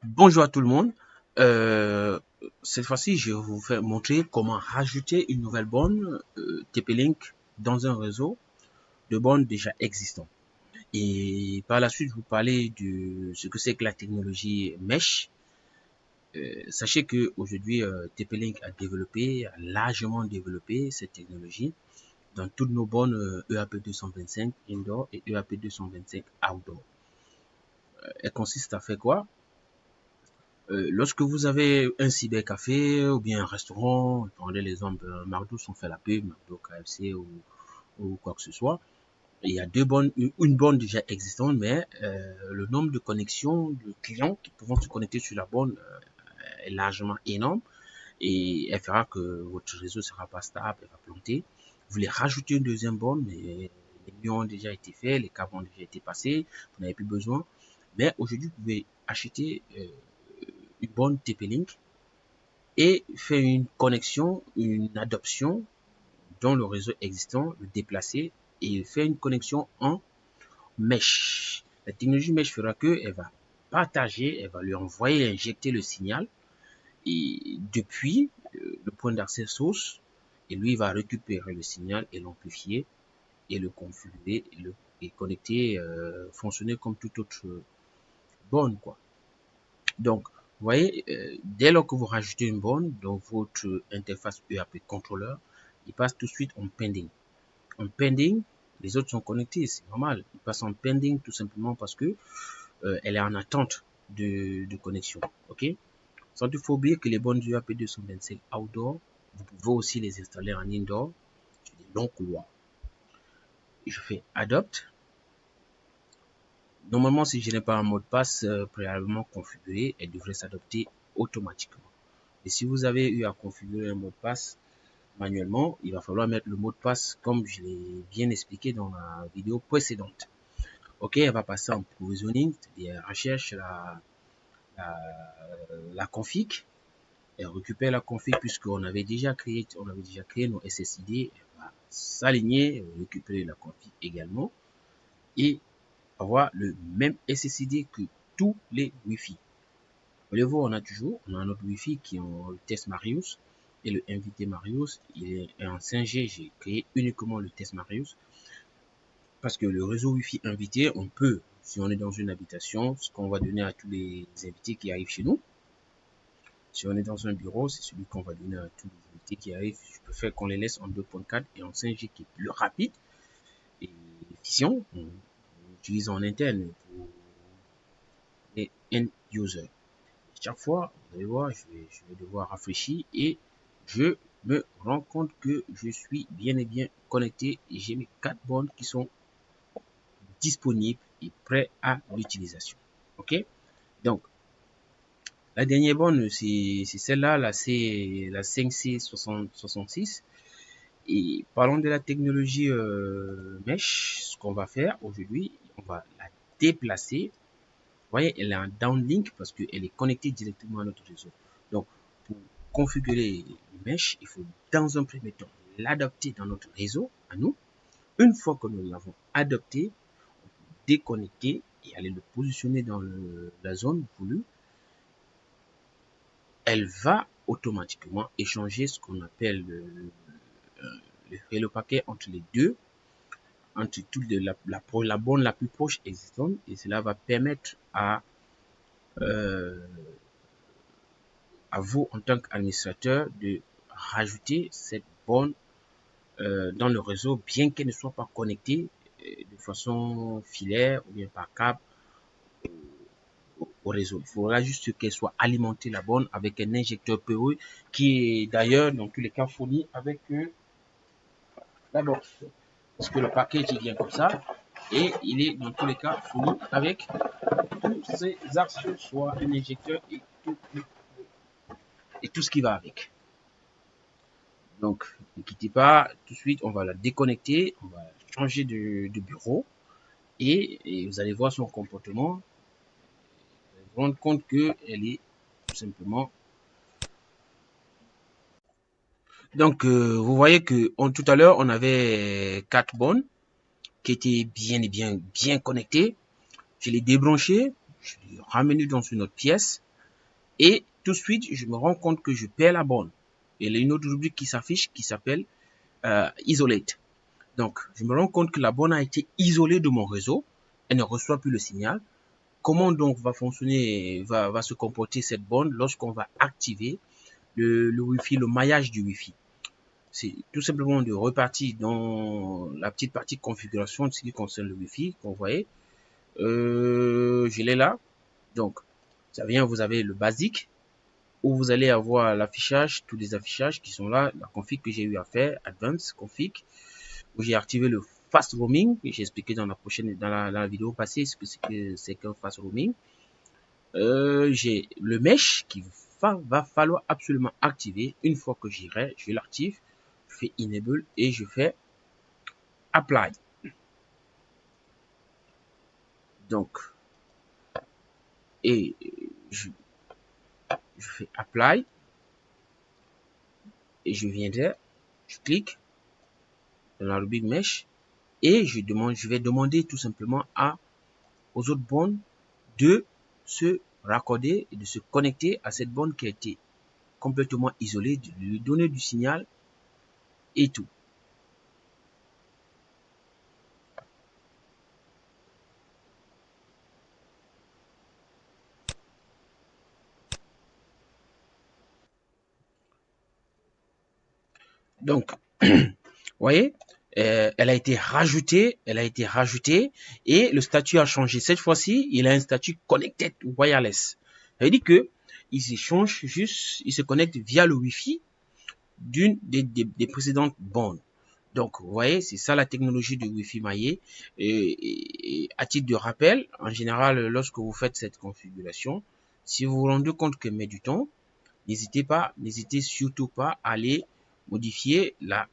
Bonjour à tout le monde. Euh, cette fois-ci, je vais vous faire montrer comment rajouter une nouvelle borne TP-Link dans un réseau de bornes déjà existants. Et par la suite, vous parler de ce que c'est que la technologie Mesh. Sachez que aujourd'hui, TP-Link a largement développé cette technologie dans toutes nos bornes EAP 225 indoor et EAP 225 outdoor. Elle consiste à faire quoi? Lorsque vous avez un cybercafé ou bien un restaurant, prenez l'exemple, McDo, on fait la pub, McDo, KFC ou quoi que ce soit, il y a une borne déjà existante, mais le nombre de connexions de clients qui pourront se connecter sur la borne est largement énorme et elle fera que votre réseau ne sera pas stable, elle va planter. Vous voulez rajouter une deuxième borne, mais les murs ont déjà été faits, les câbles ont déjà été passés, vous n'avez plus besoin. Mais aujourd'hui, vous pouvez acheter une borne TP-Link et faire une connexion, une adoption dans le réseau existant, le déplacer et faire une connexion en mesh. La technologie mesh fera que elle va partager, elle va lui envoyer, injecter le signal et depuis le point d'accès source, et lui il va récupérer le signal et l'amplifier et le configurer et connecter, fonctionner comme toute autre borne quoi. Donc, vous voyez, dès lors que vous rajoutez une borne dans votre interface EAP contrôleur, il passe tout de suite en pending. En pending, les autres sont connectés, c'est normal. Il passe en pending tout simplement parce que elle est en attente de connexion. Ok? Sans il faut oublier que les bornes EAP 225 outdoor, vous pouvez aussi les installer en indoor sur des longs couloirs. Je fais adopt. Normalement, si je n'ai pas un mot de passe préalablement configuré, elle devrait s'adopter automatiquement. Et si vous avez eu à configurer un mot de passe manuellement, il va falloir mettre le mot de passe comme je l'ai bien expliqué dans la vidéo précédente. Ok, elle va passer en provisioning, c'est-à-dire elle recherche la config, elle récupère la config puisqu'on avait déjà créé nos SSID, elle va s'aligner, récupérer la config également et avoir le même SSID que tous les Wi-Fi. Voyez-vous, on a notre Wi-Fi qui est en test Marius et le invité Marius, il est en 5G. J'ai créé uniquement le test Marius parce que le réseau Wi-Fi invité, on peut, si on est dans une habitation, ce qu'on va donner à tous les invités qui arrivent chez nous. Si on est dans un bureau, c'est celui qu'on va donner à tous les invités qui arrivent. Je préfère qu'on les laisse en 2.4 et en 5G qui est plus rapide et efficient. On utilise en interne pour les end users. Chaque fois, vous allez voir, je vais devoir rafraîchir et je me rends compte que je suis bien et bien connecté et j'ai mes 4 bornes qui sont disponibles et prêts à l'utilisation. Ok? Donc, la dernière borne, c'est celle-là, la 5C66. Et parlons de la technologie Mesh. Ce qu'on va faire aujourd'hui, on va la déplacer. Vous voyez, elle est en downlink parce qu'elle est connectée directement à notre réseau. Donc, pour configurer le mesh, il faut dans un premier temps l'adapter dans notre réseau à nous. Une fois que nous l'avons adopté, on peut déconnecter et aller le positionner dans la zone voulue. Elle va automatiquement échanger ce qu'on appelle le paquet entre les deux, entre la borne la plus proche existante, et cela va permettre euh, à vous, en tant qu'administrateur, de rajouter cette borne dans le réseau, bien qu'elle ne soit pas connectée de façon filaire ou bien par câble au réseau. Il faudra juste qu'elle soit alimentée, la borne, avec un injecteur PoE qui est d'ailleurs dans tous les cas fourni avec la box. Parce que le package il vient comme ça et il est dans tous les cas fourni avec tous ces accessoires, un injecteur et tout ce qui va avec. Donc, ne quittez pas tout de suite, on va la déconnecter, on va changer de bureau et vous allez voir son comportement. Vous allez vous rendre compte qu'elle est tout simplement. Donc, vous voyez que tout à l'heure, on avait 4 bornes qui étaient bien et bien connectées. Je l'ai débranché, Je l'ai ramené dans une autre pièce. Et tout de suite, je me rends compte que je perds la borne. Et il y a une autre rubrique qui s'affiche qui s'appelle Isolate. Donc, je me rends compte que la borne a été isolée de mon réseau. Elle ne reçoit plus le signal. Comment donc va fonctionner, va se comporter cette borne lorsqu'on va activer le Wi-Fi, le maillage du Wi-Fi? C'est tout simplement de repartir dans la petite partie configuration de ce qui concerne le Wi-Fi qu'on voyait. Je l'ai là. Donc, ça vient, vous avez le basique, où vous allez avoir l'affichage, tous les affichages qui sont là, la config que j'ai eu à faire, Advanced Config, où j'ai activé le Fast Roaming, j'ai expliqué dans la vidéo passée ce que c'est qu'un Fast Roaming. J'ai le Mesh qui va falloir absolument activer. Une fois que j'irai, je l'active, je fais Enable et je fais Apply. Donc, et je fais Apply et je viendrai, je clique dans la rubrique Mesh et je vais demander tout simplement aux autres bornes de se raccorder et de se connecter à cette borne qui a été complètement isolée, de lui donner du signal et tout. Donc, vous voyez, elle a été rajoutée et le statut a changé. Cette fois-ci, il a un statut connected wireless. Ça veut dire que il s'échange juste, il se connecte via le Wi-Fi d'une des précédentes bornes. Donc, vous voyez, c'est ça la technologie du Wi-Fi maillé. Et à titre de rappel, en général, lorsque vous faites cette configuration, si vous vous rendez compte qu'elle met du temps, n'hésitez surtout pas à aller modifier la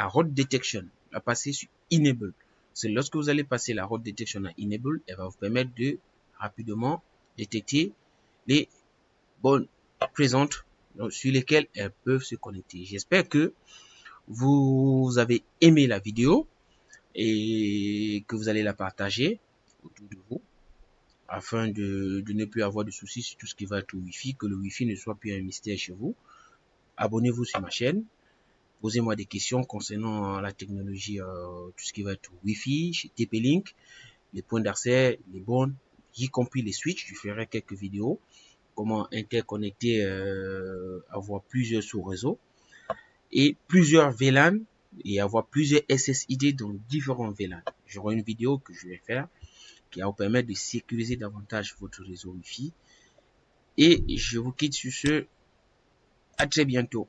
road detection, la passer sur Enable. C'est lorsque vous allez passer la road detection à Enable, elle va vous permettre de rapidement détecter les bornes présentes sur lesquelles elles peuvent se connecter. J'espère que vous avez aimé la vidéo et que vous allez la partager autour de vous afin de ne plus avoir de soucis sur tout ce qui va être au Wi-Fi, que le Wi-Fi ne soit plus un mystère chez vous. Abonnez-vous sur ma chaîne. Posez-moi des questions concernant la technologie, tout ce qui va être Wi-Fi, chez TP-Link, les points d'accès, les bornes, y compris les switches. Je ferai quelques vidéos. Comment interconnecter, avoir plusieurs sous-réseaux et plusieurs VLAN et avoir plusieurs SSID dans différents VLAN. J'aurai une vidéo que je vais faire qui va vous permettre de sécuriser davantage votre réseau Wi-Fi. Et je vous quitte sur ce. À très bientôt.